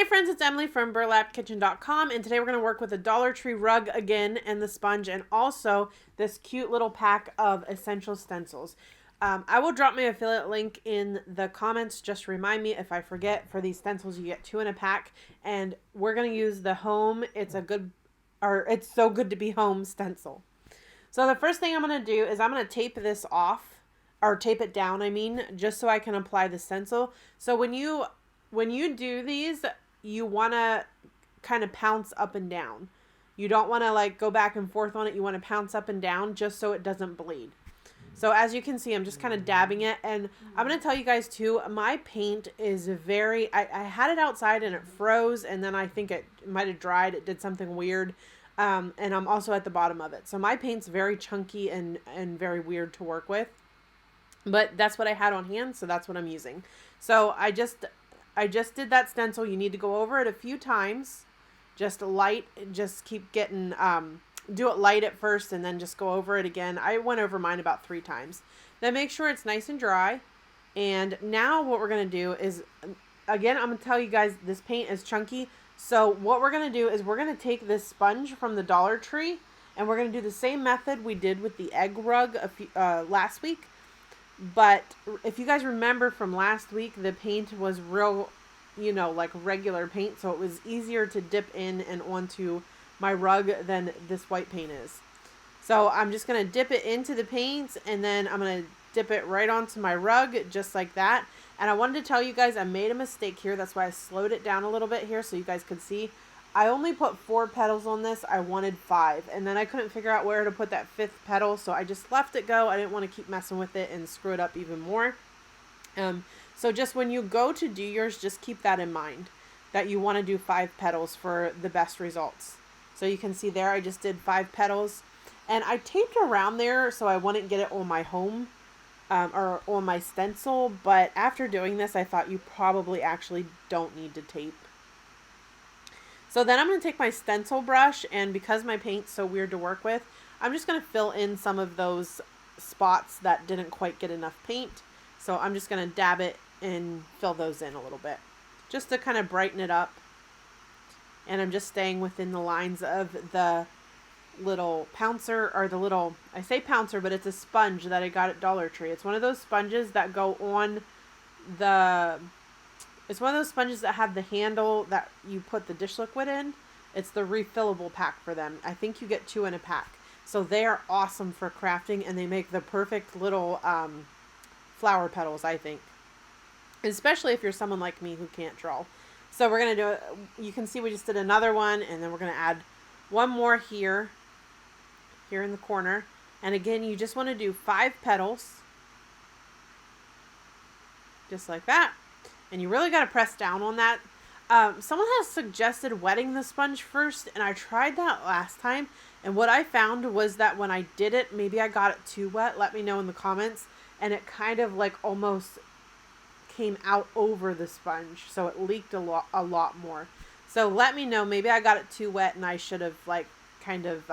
Hey friends, it's Emily from burlapkitchen.com, and today we're going to work with a Dollar Tree rug again and the sponge, and also this cute little pack of essential stencils. I will drop my affiliate link in the comments. Just remind me if I forget. For these stencils, you get 2 in a pack, and we're going to use the home. It's so good to be home stencil. So the first thing I'm going to do is I'm going to tape this off, or tape it down, I mean, just so I can apply the stencil. So when you do these, you want to kind of pounce up and down. You don't want to like go back and forth on it. You want to pounce up and down just so it doesn't bleed. So as you can see, I'm just kind of dabbing it. And I'm going to tell you guys too, my paint is I had it outside and it froze. And then I think it might have dried. It did something weird. And I'm also at the bottom of it. So my paint's very chunky and very weird to work with. But that's what I had on hand. So that's what I'm using. So I just did that stencil. You need to go over it a few times. Just keep getting, do it light at first and then just go over it again. I went over mine about 3 times. Then make sure it's nice and dry. And now what we're going to do is, again, I'm going to tell you guys this paint is chunky. So what we're going to do is we're going to take this sponge from the Dollar Tree and we're going to do the same method we did with the egg rug last week. But if you guys remember from last week, the paint was real, like regular paint. So it was easier to dip in and onto my rug than this white paint is. So I'm just going to dip it into the paint and then I'm going to dip it right onto my rug just like that. And I wanted to tell you guys I made a mistake here. That's why I slowed it down a little bit here so you guys could see. I only put 4 petals on this. I wanted 5. And then I couldn't figure out where to put that 5th petal. So I just left it go. I didn't want to keep messing with it and screw it up even more. So just when you go to do yours, just keep that in mind. That you want to do 5 petals for the best results. So you can see there I just did 5 petals. And I taped around there so I wouldn't get it on my home. Or on my stencil. But after doing this, I thought you probably actually don't need to tape. So then I'm going to take my stencil brush, and because my paint's so weird to work with, I'm just going to fill in some of those spots that didn't quite get enough paint. So I'm just going to dab it and fill those in a little bit, just to kind of brighten it up. And I'm just staying within the lines of the little pouncer, or the little, I say pouncer, but it's a sponge that I got at Dollar Tree. It's one of those sponges that go on it's one of those sponges that have the handle that you put the dish liquid in. It's the refillable pack for them. I think you get 2 in a pack. So they are awesome for crafting, and they make the perfect little flower petals, I think. Especially if you're someone like me who can't draw. So we're going to do it. You can see we just did another one, and then we're going to add one more here in the corner. And again, you just want to do 5 petals. Just like that. And you really got to press down on that. Someone has suggested wetting the sponge first, and I tried that last time. And what I found was that when I did it, maybe I got it too wet. Let me know in the comments. And it kind of like almost came out over the sponge. So it leaked a lot more. So let me know. Maybe I got it too wet and I should have like kind of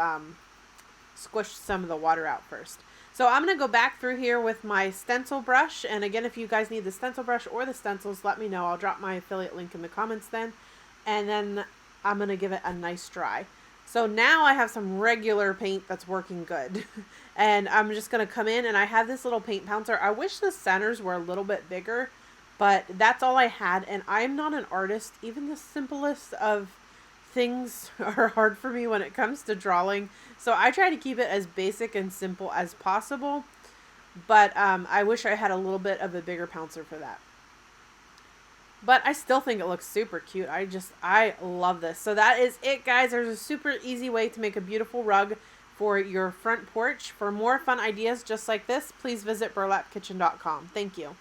squished some of the water out first. So I'm going to go back through here with my stencil brush. And again, if you guys need the stencil brush or the stencils, let me know. I'll drop my affiliate link in the comments then. And then I'm going to give it a nice dry. So now I have some regular paint that's working good. And I'm just going to come in, and I have this little paint pouncer. I wish the centers were a little bit bigger, but that's all I had. And I'm not an artist. Even the simplest of things are hard for me when it comes to drawing. So I try to keep it as basic and simple as possible. But I wish I had a little bit of a bigger pouncer for that. But I still think it looks super cute. I love this. So that is it, guys. There's a super easy way to make a beautiful rug for your front porch. For more fun ideas just like this, please visit burlapkitchen.com. Thank you.